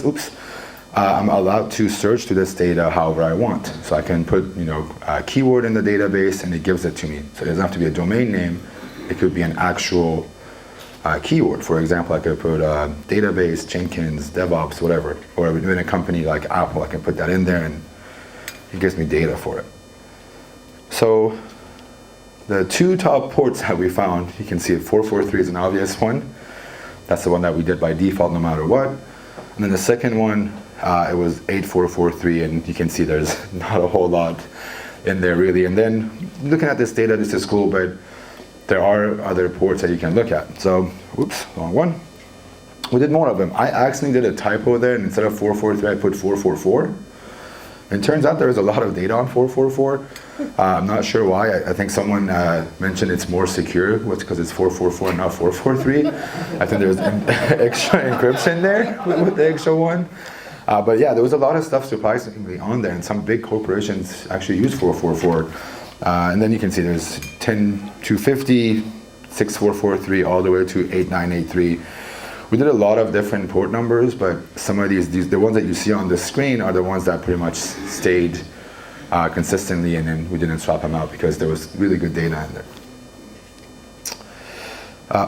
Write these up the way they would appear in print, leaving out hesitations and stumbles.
oops, I'm allowed to search to this data however I want. So I can put a keyword in the database and it gives it to me. So it doesn't have to be a domain name. It could be an actual keyword. For example, I could put database, Jenkins, DevOps, whatever. Or in a company like Apple, I can put that in there and it gives me data for it. So the two top ports that we found, you can see 443 is an obvious one. That's the one that we did by default no matter what. And then the second one, it was 8443, and you can see there's not a whole lot in there really. And then looking at this data, this is cool, but there are other ports that you can look at. So, oops, wrong one. We did more of them. I accidentally did a typo there, and instead of 443, I put 444. And it turns out there is a lot of data on 444. I'm not sure why. I think someone mentioned it's more secure because it's 444 and not 443. I think there's extra encryption there with the extra one. But yeah, there was a lot of stuff surprisingly on there, and some big corporations actually use 444. And then you can see there's 10250, 6443, all the way to 8983. We did a lot of different port numbers, but some of these, the ones that you see on the screen are the ones that pretty much stayed consistently, and then we didn't swap them out because there was really good data in there.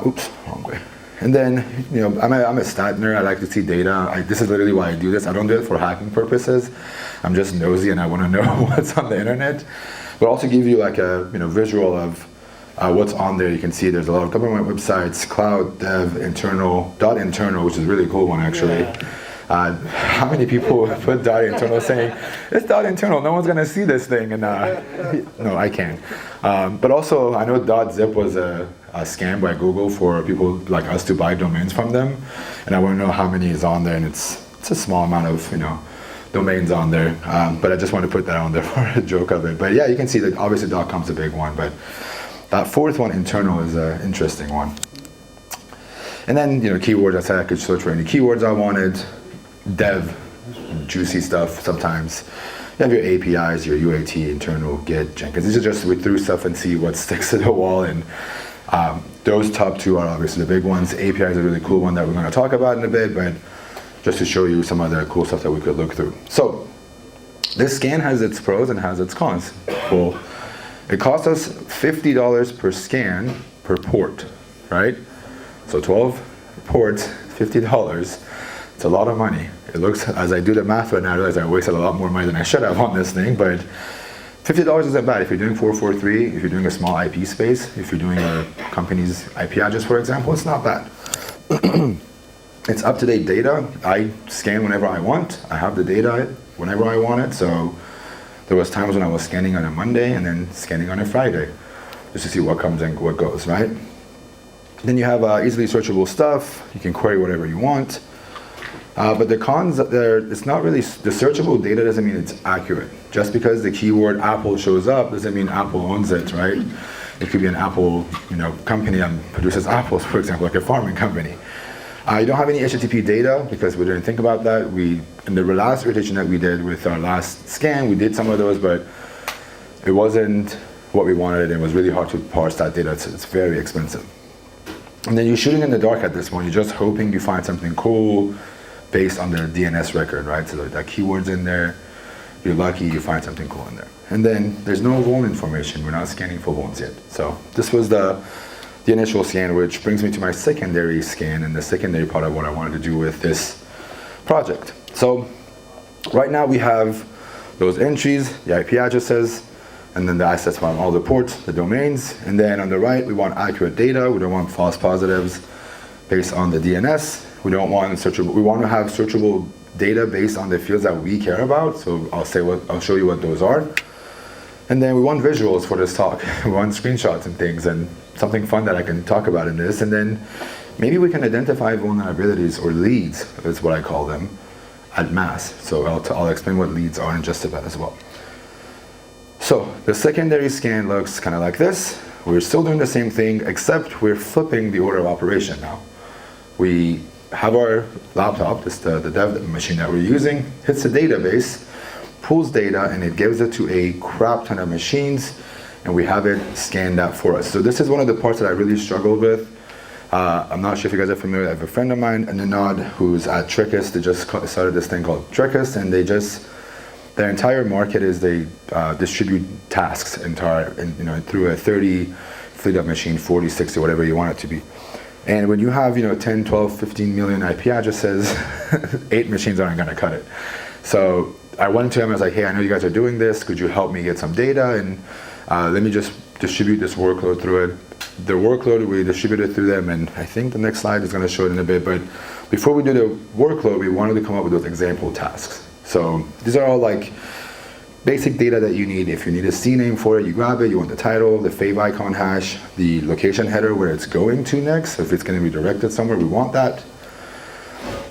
Oops, wrong way. And then, I'm a stat nerd. I like to see data. This is literally why I do this. I don't do it for hacking purposes. I'm just nosy and I want to know what's on the internet. But also give you like a visual of what's on there. You can see there's a lot of government websites, cloud, dev, internal, .internal, which is a really cool one actually. Yeah. How many people put .internal saying, it's .internal, no one's gonna see this thing, and no, I can't. But also, I know .zip was a scam by Google for people like us to buy domains from them, and I want to know how many is on there, and it's a small amount of domains on there. But I just want to put that on there for a joke of it. But yeah, you can see that obviously .com's a big one, but that fourth one, internal, is an interesting one. And then keywords. I said I could search for any keywords I wanted. Dev, juicy stuff sometimes. You have your APIs, your UAT, internal, Git, Jenkins. These are just we through stuff and see what sticks to the wall. And those top two are obviously the big ones. API is a really cool one that we're going to talk about in a bit, but just to show you some of the cool stuff that we could look through. So this scan has its pros and has its cons. Well, it costs us $50 per scan per port, right? So 12 ports, $50. It's a lot of money. It looks, as I do the math right now, I realize I wasted a lot more money than I should have on this thing, but $50 isn't bad. If you're doing 443, if you're doing a small IP space, if you're doing a company's IP address, for example, it's not bad. It's up-to-date data. I scan whenever I want. I have the data whenever I want it, so there was times when I was scanning on a Monday and then scanning on a Friday, just to see what comes and what goes, right? Then you have easily searchable stuff. You can query whatever you want. But the cons there, it's not really, the searchable data doesn't mean it's accurate. Just because the keyword Apple shows up doesn't mean Apple owns it, right? It could be an Apple company that produces apples, for example, like a farming company. You don't have any HTTP data because we didn't think about that. In the last iteration that we did with our last scan, we did some of those, but it wasn't what we wanted. It was really hard to parse that data. It's very expensive. And then you're shooting in the dark at this point. You're just hoping you find something cool based on their DNS record, right? So that keyword's in there. You're lucky you find something cool in there. And then there's no vuln information. We're not scanning for vulns yet. So this was the initial scan, which brings me to my secondary scan and the secondary part of what I wanted to do with this project. So right now we have those entries, the IP addresses, and then the access from all the ports, the domains. And then on the right, we want accurate data. We don't want false positives based on the DNS. We don't want searchable. We want to have searchable data based on the fields that we care about. So I'll show you what those are. And then we want visuals for this talk. We want screenshots and things and something fun that I can talk about in this. And then maybe we can identify vulnerabilities or leads, is what I call them, at mass. So I'll explain what leads are in just a bit as well. So the secondary scan looks kind of like this. We're still doing the same thing, except we're flipping the order of operation now. We have our laptop, this the dev machine that we're using, hits the database, pulls data, and it gives it to a crap ton of machines, and we have it scan that for us. So this is one of the parts that I really struggled with. I'm not sure if you guys are familiar. I have a friend of mine, Nanad, who's at Trickus. They just started this thing called Trickus, and their entire market is they distribute tasks through a 30 fleet of machine, 40, 60, whatever you want it to be. And when you have 10, 12, 15 million IP addresses, 8 machines aren't going to cut it. So I went to him, I was like, hey, I know you guys are doing this. Could you help me get some data? And let me just distribute this workload through it. The workload, we distribute it through them, and I think the next slide is going to show it in a bit. But before we do the workload, we wanted to come up with those example tasks. So these are all like basic data that you need. If you need a CNAME for it, you grab it, you want the title, the favicon hash, the location header where it's going to next. So if it's going to be directed somewhere, we want that.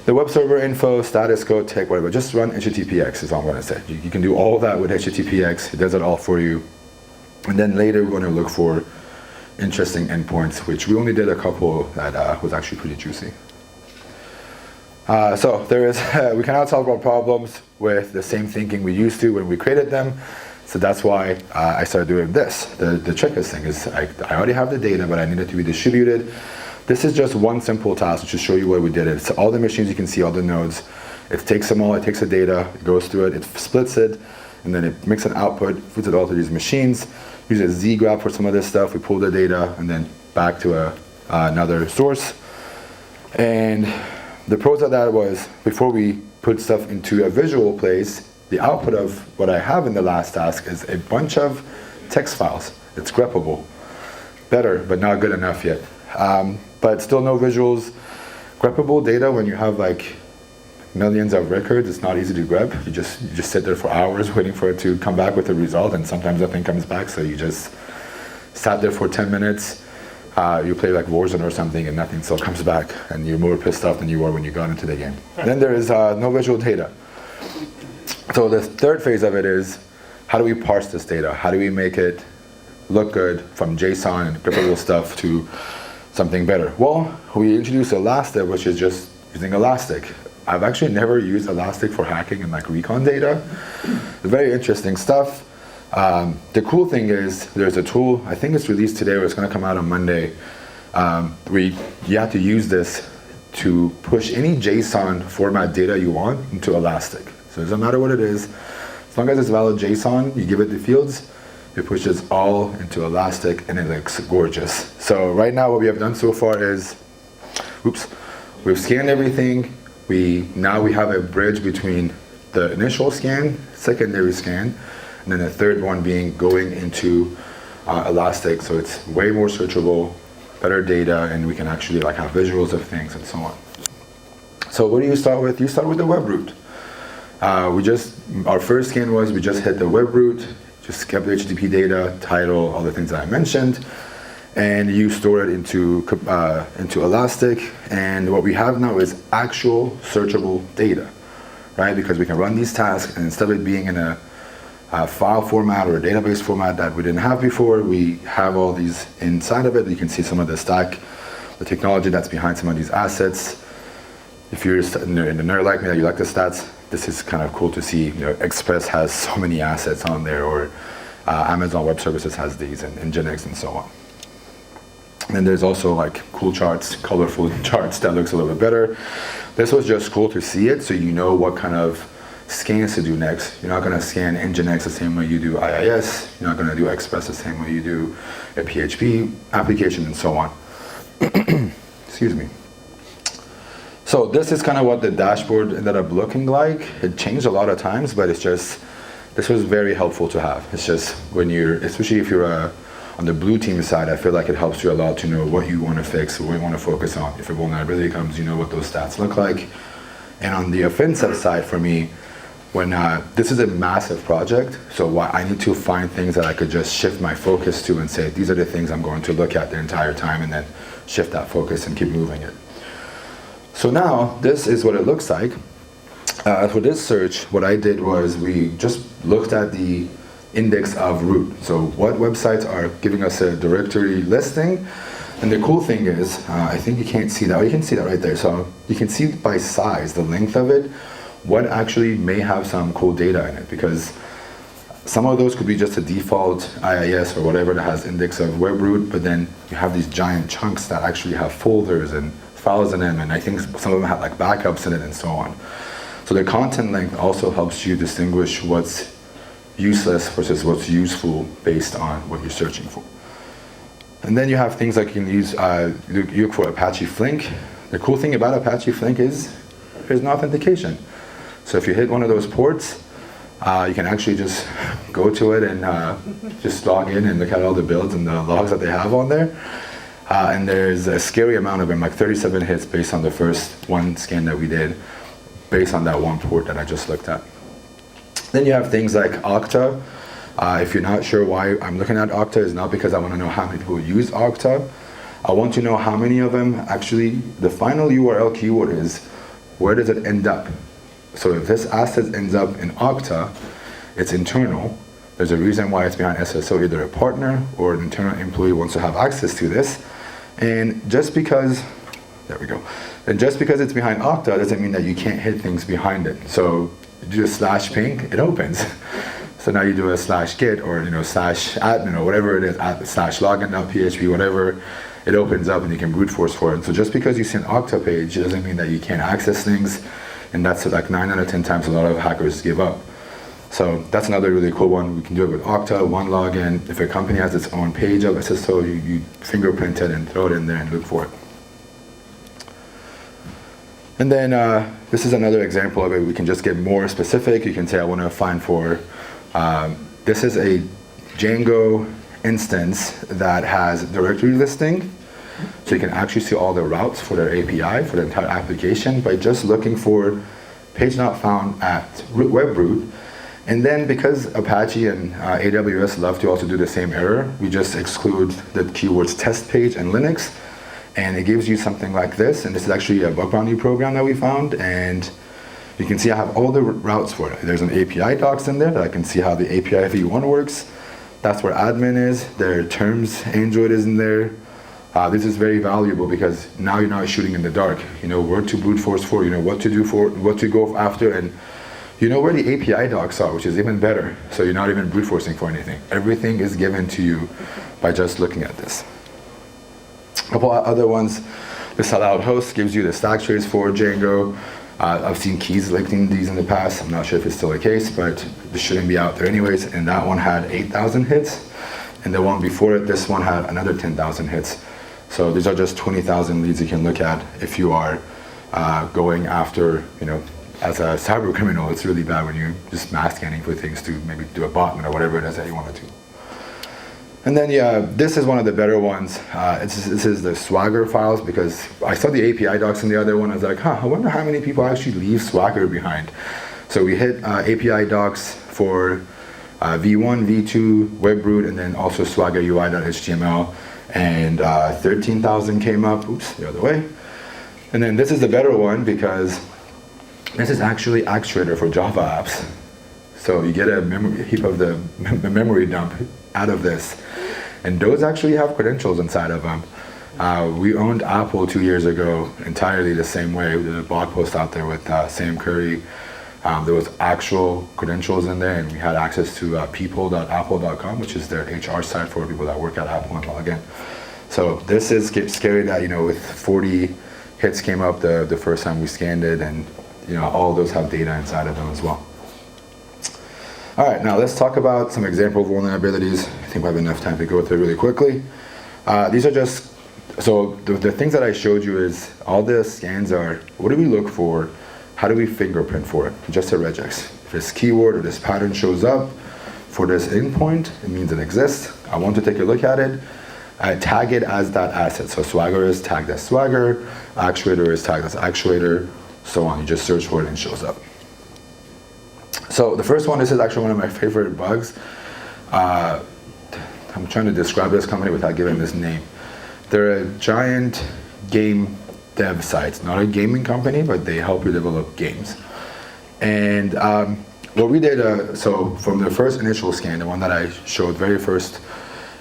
The web server info, status code, tech, whatever. Just run HTTPX is all I'm going to say. You can do all of that with HTTPX. It does it all for you. And then later we're going to look for interesting endpoints, which we only did a couple that was actually pretty juicy. So there is, we cannot solve our problems with the same thinking we used to when we created them. So that's why I started doing this. The Trickus thing is I already have the data, but I need it to be distributed. This is just one simple task to show you where we did it. So all the machines, you can see all the nodes. It takes them all, it takes the data, it goes through it, it splits it, and then it makes an output, puts it all to these machines, uses zgraph for some of this stuff, we pull the data, and then back to another source. And the pros of that was, before we put stuff into a visual place, the output of what I have in the last task is a bunch of text files. It's greppable. Better, but not good enough yet. But still no visuals. Greppable data, when you have like millions of records, it's not easy to grep. You just sit there for hours waiting for it to come back with a result, and sometimes nothing comes back, so you just sat there for 10 minutes. You play like Warzone or something and nothing still comes back, and you're more pissed off than you were when you got into the game. Then there is no visual data. So the third phase of it is, how do we parse this data? How do we make it look good from JSON and greppable stuff to something better? Well, we introduced Elastic, which is just using Elastic. I've actually never used Elastic for hacking and like recon data. Very interesting stuff. The cool thing is there's a tool, I think it's released today or it's going to come out on Monday. You have to use this to push any JSON format data you want into Elastic. So it doesn't matter what it is, as long as it's valid JSON, you give it the fields, it pushes all into Elastic and it looks gorgeous. So right now what we have done so far is, we've scanned everything. Now we have a bridge between the initial scan, secondary scan, and then the third one being going into Elastic, so it's way more searchable, better data, and we can actually like have visuals of things and so on. So what do you start with? You start with the web root. Our first scan was we just hit the web root, just kept the HTTP data, title, all the things that I mentioned, and you store it into Elastic. And what we have now is actual searchable data, right? Because we can run these tasks, and instead of it being in a file format or a database format that we didn't have before, we have all these inside of it. You can see some of the stack, the technology that's behind some of these assets. If you're in a nerd like me that you like the stats, this is kind of cool to see. Express has so many assets on there, or Amazon Web Services has these, and Nginx and so on. And there's also like cool charts, colorful charts that looks a little bit better. This was just cool to see it, so you know what kind of scans to do next. You're not going to scan Nginx the same way you do IIS. You're not going to do Express the same way you do a PHP application and so on. Excuse me. So this is kind of what the dashboard ended up looking like. It changed a lot of times, but it's just, this was very helpful to have. It's just when especially if you're on the blue team side, I feel like it helps you a lot to know what you want to fix, what you want to focus on. If a vulnerability comes, you know what those stats look like. And on the offensive side for me, when this is a massive project, so I need to find things that I could just shift my focus to and say, these are the things I'm going to look at the entire time, and then shift that focus and keep moving it. So now, this is what it looks like. For this search, what I did was we just looked at the index of root. So what websites are giving us a directory listing. And the cool thing is, I think you can't see that. Oh, you can see that right there. So you can see by size, the length of it, what actually may have some cool data in it. Because Some of those could be just a default IIS or whatever that has index of web root, but then you have these giant chunks that actually have folders and files in them, and I think some of them have like backups in it and so on. So the content length also helps you distinguish what's useless versus what's useful based on what you're searching for. And then you have things like you can use, look for Apache Flink. The cool thing about Apache Flink is there's no authentication. So if you hit one of those ports, you can actually just go to it and just log in and look at all the builds and the logs that they have on there. And there's a scary amount of them, like 37 hits based on the first one scan that we did, based on that one port that I just looked at. Then you have things like Okta. If you're not sure why I'm looking at Okta, it's not because I want to know how many people use Okta. I want to know how many of them actually, the final URL keyword is, where does it end up? So if this asset ends up in Okta, it's internal. There's a reason why it's behind SSO. Either a partner or an internal employee wants to have access to this. And just because, there we go. And just because it's behind Okta doesn't mean that you can't hit things behind it. So you do a slash ping, it opens. So now you do a slash git or slash admin or whatever it is, slash login.php, whatever, it opens up and you can brute force for it. So just because you see an Okta page doesn't mean that you can't access things. And that's like 9 out of 10 times a lot of hackers give up. So that's another really cool one. We can do it with Okta, one login. If a company has its own page of SSO, you fingerprint it and throw it in there and look for it. And then this is another example of it. We can just get more specific. You can say I want to find for, this is a Django instance that has directory listing. So you can actually see all the routes for their API, for the entire application, by just looking for page not found at web root. And then because Apache and AWS love to also do the same error, we just exclude the keywords test page and Linux. And it gives you something like this. And this is actually a bug bounty program that we found. And you can see I have all the routes for it. There's an API docs in there that I can see how the API v1 works. That's where admin is. There are terms, Android is in there. This is very valuable because now you're not shooting in the dark. You know where to brute force for, you know what to do for, what to go after, and you know where the API docs are, which is even better. So you're not even brute forcing for anything. Everything is given to you by just looking at this. A couple other ones, the sellout host gives you the stack trace for Django. I've seen keys linking these in the past. I'm not sure if it's still the case, but this shouldn't be out there anyways. And that one had 8,000 hits. And the one before it, this one had another 10,000 hits. So these are just 20,000 leads you can look at if you are going after, as a cyber criminal. It's really bad when you're just mass scanning for things to maybe do a botnet or whatever it is that you want to do. And then, this is one of the better ones. This is the Swagger files, because I saw the API docs in the other one. I was like, I wonder how many people actually leave Swagger behind. So we hit API docs for v1, v2, web root, and then also Swagger UI.html. And 13,000 came up, oops, the other way. And then this is the better one because this is actually Actuator for Java apps. So you get a heap of the memory dump out of this. And those actually have credentials inside of them. We owned Apple 2 years ago entirely the same way. There's a blog post out there with Sam Curry. There was actual credentials in there, and we had access to people.apple.com, which is their HR site for people that work at Apple and log in. So this is scary that, with 40 hits came up the first time we scanned it, and all those have data inside of them as well. All right, now let's talk about some example vulnerabilities. I think we have enough time to go through really quickly. These are just, so the things that I showed you is all the scans are, what do we look for? How do we fingerprint for it? Just a regex. If this keyword or this pattern shows up for this endpoint, it means it exists. I want to take a look at it. I tag it as that asset. So Swagger is tagged as Swagger, Actuator is tagged as Actuator, so on. You just search for it and it shows up. So the first one, this is actually one of my favorite bugs. I'm trying to describe this company without giving this name. They're a giant game dev sites, not a gaming company, but they help you develop games. And what we did, so from the first initial scan, the one that I showed very first,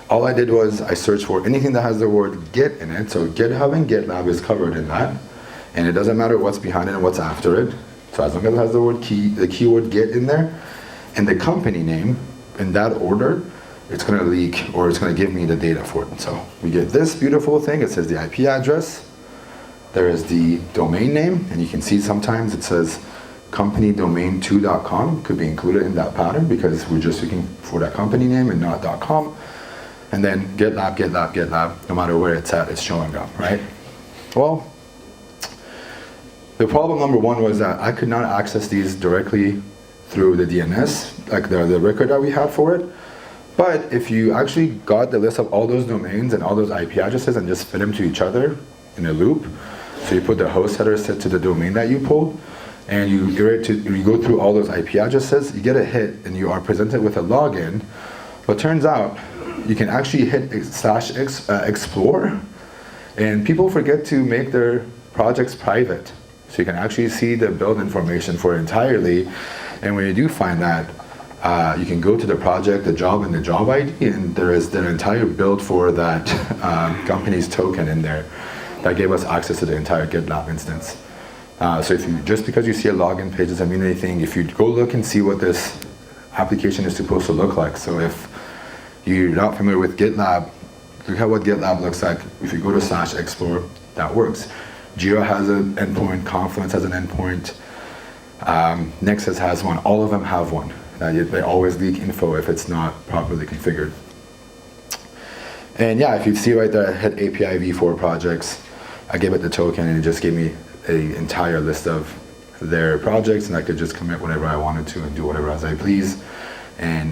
all I did was I searched for anything that has the word Git in it. So GitHub and GitLab is covered in that. And it doesn't matter what's behind it and what's after it. So as long as it has the keyword Git in there, and the company name, in that order, it's going to leak or it's going to give me the data for it. So we get this beautiful thing. It says the IP address. There is the domain name, and you can see sometimes it says companydomain2.com could be included in that pattern because we're just looking for that company name and not .com. And then GitLab, GitLab, GitLab, no matter where it's at, it's showing up, right? Well, the problem number one was that I could not access these directly through the DNS, like the record that we had for it. But if you actually got the list of all those domains and all those IP addresses and just fit them to each other in a loop, so you put the host header set to the domain that you pulled, and you go through all those IP addresses, you get a hit and you are presented with a login. But turns out you can actually hit /explore, and people forget to make their projects private. So you can actually see the build information for it entirely. And when you do find that, you can go to the project, the job, and the job ID, and there is the entire build for that company's token in there that gave us access to the entire GitLab instance. So if you, just because you see a login page doesn't mean anything. If you go look and see what this application is supposed to look like. So if you're not familiar with GitLab, look at what GitLab looks like. If you go to /explore, that works. Jira has an endpoint, Confluence has an endpoint, Nexus has one, all of them have one. They always leak info if it's not properly configured. And yeah, if you see right there, I hit API v4 projects, I gave it the token and it just gave me an entire list of their projects, and I could just commit whatever I wanted to and do whatever as I please, and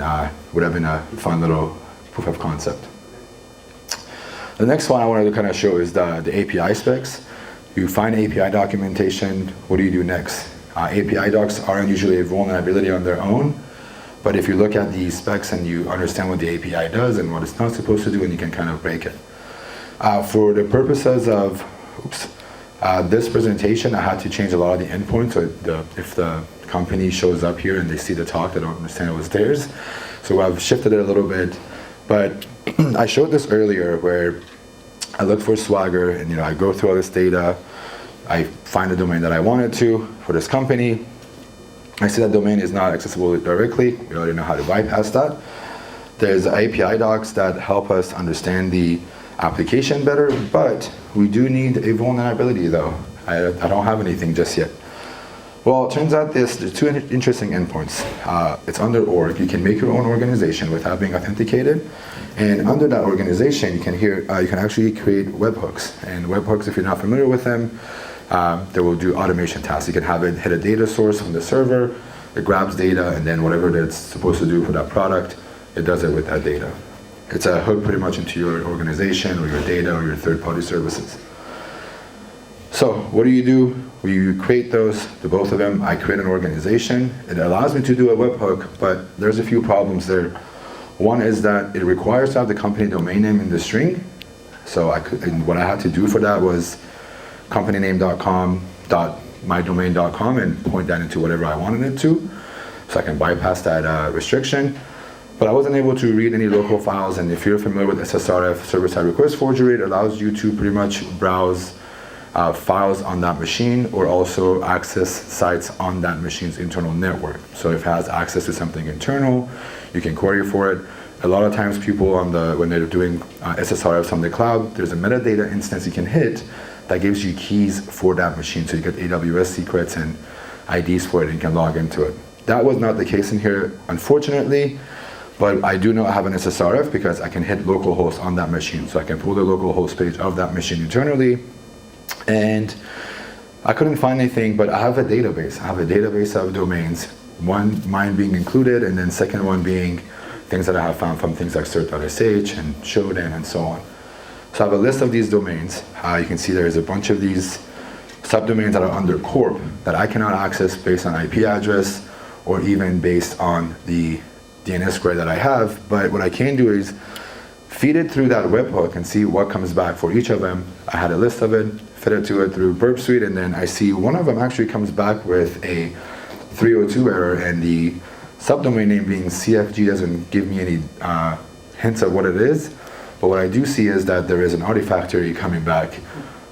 would have been a fun little proof of concept. The next one I wanted to kind of show is the API specs. You find API documentation, what do you do next? API docs aren't usually a vulnerability on their own, but if you look at the specs and you understand what the API does and what it's not supposed to do, and you can kind of break it. For the purposes of this presentation, I had to change a lot of the endpoints, so if the company shows up here and they see the talk, they don't understand it was theirs. So I've shifted it a little bit, but I showed this earlier where I look for Swagger and I go through all this data, I find the domain that I wanted to for this company. I see that domain is not accessible directly. We already know how to bypass that. There's API docs that help us understand the application better, but we do need a vulnerability though. I don't have anything just yet. Well, it turns out there's two interesting endpoints. It's under org. You can make your own organization without being authenticated. And under that organization, you can actually create webhooks. And webhooks, if you're not familiar with them, they will do automation tasks. You can have it hit a data source from the server, it grabs data, and then whatever it's supposed to do for that product, it does it with that data. It's a hook pretty much into your organization or your data or your third-party services. So what do? You create those, the both of them. I create an organization. It allows me to do a webhook, but there's a few problems there. One is that it requires to have the company domain name in the string. So what I had to do for that was companyname.com, .mydomain.com, and point that into whatever I wanted it to, so I can bypass that restriction. But I wasn't able to read any local files, and if you're familiar with SSRF, server-side request forgery, it allows you to pretty much browse files on that machine or also access sites on that machine's internal network. So if it has access to something internal, you can query for it. A lot of times people when they're doing SSRFs on the cloud, there's a metadata instance you can hit that gives you keys for that machine. So you get AWS secrets and IDs for it and you can log into it. That was not the case in here, unfortunately, but I do know I have an SSRF because I can hit localhost on that machine. So I can pull the localhost page of that machine internally, and I couldn't find anything, but I have a database. I have a database of domains, mine being included, and then second one being things that I have found from things like cert.sh and Shodan and so on. So I have a list of these domains. You can see there's a bunch of these subdomains that are under corp that I cannot access based on IP address or even based on the DNS query that I have. But what I can do is feed it through that webhook and see what comes back for each of them. I had a list of it, fed it to it through Burp Suite, and then I see one of them actually comes back with a 302 error, and the subdomain name being CFG doesn't give me any hints of what it is. But what I do see is that there is an Artifactory coming back,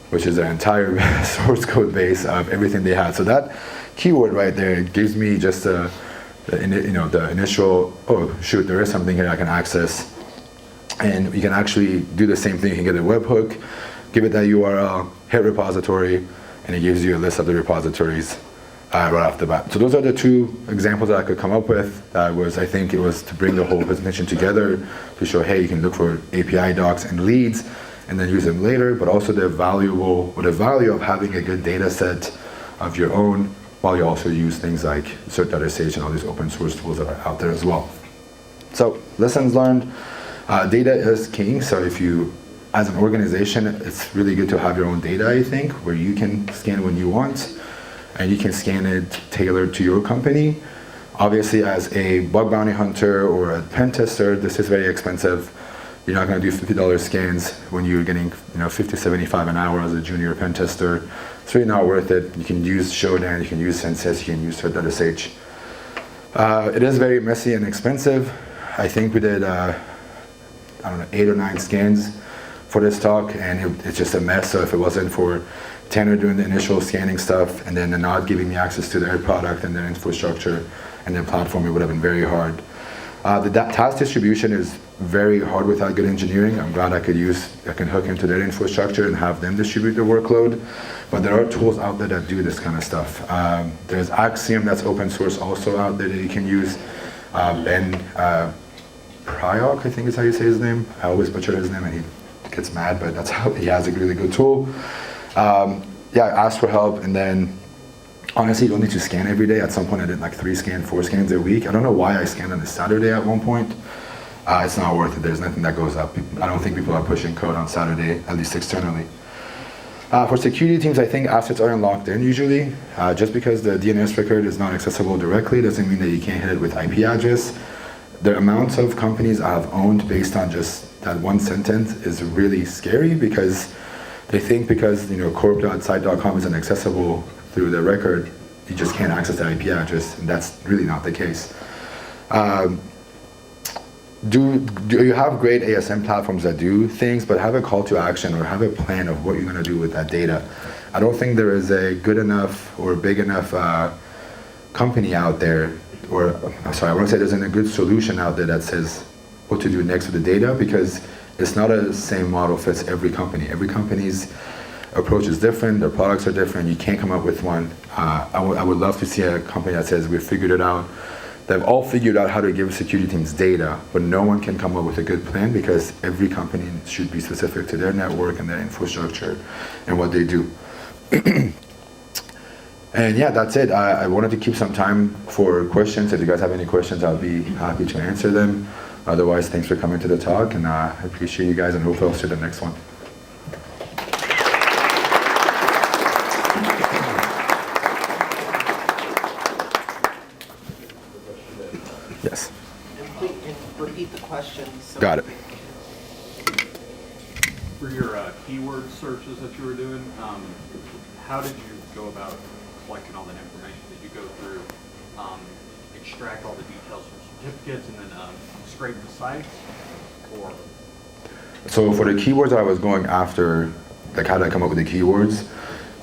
which is an entire source code base of everything they had. So that keyword right there gives me just a the initial, oh shoot, there is something here I can access. And you can actually do the same thing. You can get a webhook, give it that URL, hit repository, and it gives you a list of the repositories right off the bat. So those are the two examples that I could come up with. I think it was to bring the whole presentation together to show, hey, you can look for API docs and leads and then use them later, but also the value of having a good data set of your own, while you also use things like cert.sh and all these open source tools that are out there as well. So lessons learned, data is king. So if you, as an organization, it's really good to have your own data, I think, where you can scan when you want, and you can scan it tailored to your company. Obviously, as a bug bounty hunter or a pen tester, this is very expensive. You're not going to do $50 scans when you're getting, $50, $75 an hour as a junior pen tester. It's really not worth it. You can use Shodan, you can use Census, you can use cert.sh. It is very messy and expensive. I think we did, 8 or 9 scans for this talk, and it's just a mess. So if it wasn't for Tanner doing the initial scanning stuff and then not giving me access to their product and their infrastructure and their platform, it would have been very hard. The task distribution is very hard without good engineering. I'm glad I can hook into their infrastructure and have them distribute the workload. But there are tools out there that do this kind of stuff. There's Axiom, that's open source, also out there that you can use. Ben Priok, I think is how you say his name. I always butcher his name and he gets mad, but that's how he has a really good tool. Ask for help, and then honestly, you don't need to scan every day. At some point I did like 4 scans a week. I don't know why I scanned on a Saturday at one point. It's not worth it. There's nothing that goes up. I don't think people are pushing code on Saturday, at least externally. For security teams, I think assets aren't locked in usually. Just because the DNS record is not accessible directly doesn't mean that you can't hit it with IP address. The amounts of companies I've owned based on just that one sentence is really scary, because they think because corp.site.com isn't accessible through the record, you just can't access the IP address, and that's really not the case. Do you have great ASM platforms that do things, but have a call to action or have a plan of what you're going to do with that data. I don't think there is a good enough or big enough company out there, or I want to say there's a good solution out there that says what to do next with the data, because it's not a same model fits every company. Every company's approach is different, their products are different, you can't come up with one. I would love to see a company that says we've figured it out. They've all figured out how to give security teams data, but no one can come up with a good plan, because every company should be specific to their network and their infrastructure and what they do. And yeah, that's it. I wanted to keep some time for questions. If you guys have any questions, I'll be happy to answer them. Otherwise, thanks for coming to the talk, and I appreciate you guys, and hopefully I'll see you the next one. Yes. And repeat the question. So got it. For your keyword searches that you were doing, how did you go about collecting all that information? Did you go through, extract all the details from certificates and then scrape the sites? Or? So for the keywords I was going after, like how did I come up with the keywords?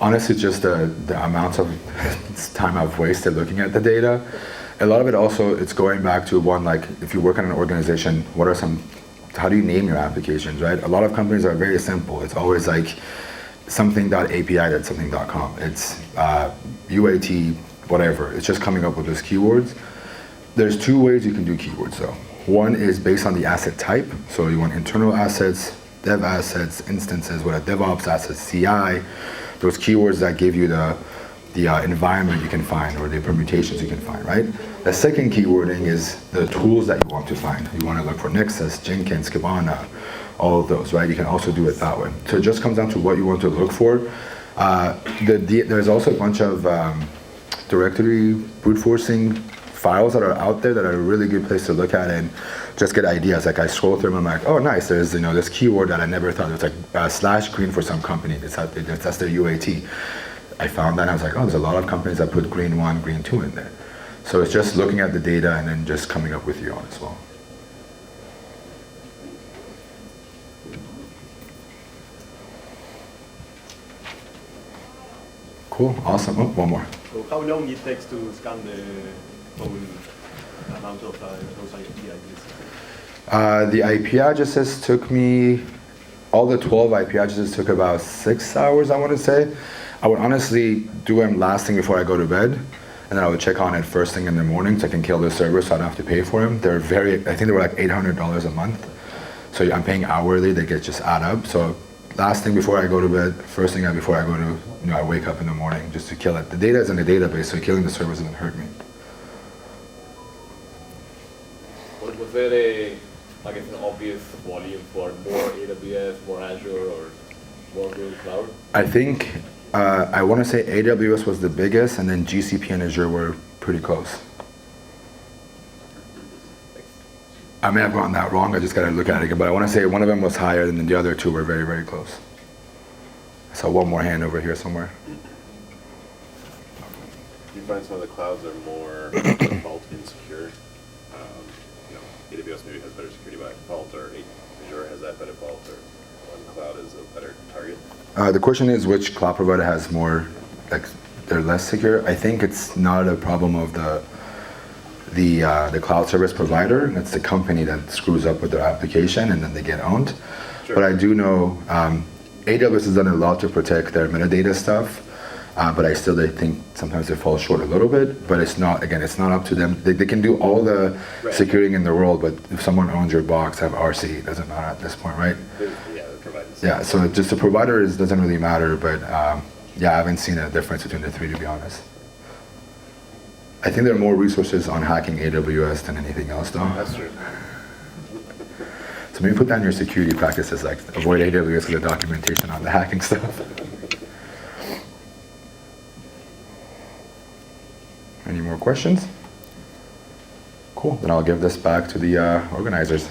Honestly, just the amount of time I've wasted looking at the data. A lot of it also, it's going back to one, like if you work in an organization, how do you name your applications, right? A lot of companies are very simple. It's always like something.api.something.com. It's UAT, whatever. It's just coming up with those keywords. There's 2 ways you can do keywords though. One is based on the asset type. So you want internal assets, dev assets, instances, what are DevOps assets, CI, those keywords that give you the environment you can find or the permutations you can find, right? The second keywording is the tools that you want to find. You want to look for Nexus, Jenkins, Kibana, all of those, right? You can also do it that way. So it just comes down to what you want to look for. There's also a bunch of directory brute forcing files that are out there that are a really good place to look at and just get ideas. Like I scroll through them, I'm like, oh nice, there's this keyword that I never thought. It's like /green for some company. That's their UAT. I found that and I was like, oh, there's a lot of companies that put green 1, green 2 in there. So it's just looking at the data and then just coming up with your own as well. Cool, awesome. Oh, one more. So how long it takes to scan the whole amount of those IP addresses? The IP addresses took me, all the 12 IP addresses took about 6 hours, I want to say. I would honestly do them last thing before I go to bed, and then I would check on it first thing in the morning so I can kill the server so I don't have to pay for them. They're I think they were like $800 a month. So I'm paying hourly, they get just add up. So last thing before I go to bed, first thing before I go to, I wake up in the morning just to kill it. The data is in the database, so killing the servers doesn't hurt me. Was there an obvious volume for more AWS, more Azure, or more Google Cloud? I think, I want to say AWS was the biggest, and then GCP and Azure were pretty close. I may have gotten that wrong, I just got to look at it again, but I want to say one of them was higher, and then the other two were very, very close. So one more hand over here somewhere. Do you find some of the clouds are more default insecure? AWS maybe has better security by default, or Azure has that by default, or one cloud is a better target? The question is which cloud provider has more, they're less secure. I think it's not a problem of the cloud service provider. It's the company that screws up with their application and then they get owned. Sure. But I do know AWS has done a lot to protect their metadata stuff, but I think sometimes they fall short a little bit, but it's not up to them. They can do all the security in the world, but if someone owns your box, have RC, it doesn't matter at this point, right? They're providing. Yeah, so just the provider doesn't really matter, but yeah, I haven't seen a difference between the three, to be honest. I think there are more resources on hacking AWS than anything else, though. That's true. So maybe put down your security practices, like avoid AWS with the documentation on the hacking stuff. Any more questions? Cool, then I'll give this back to the organizers.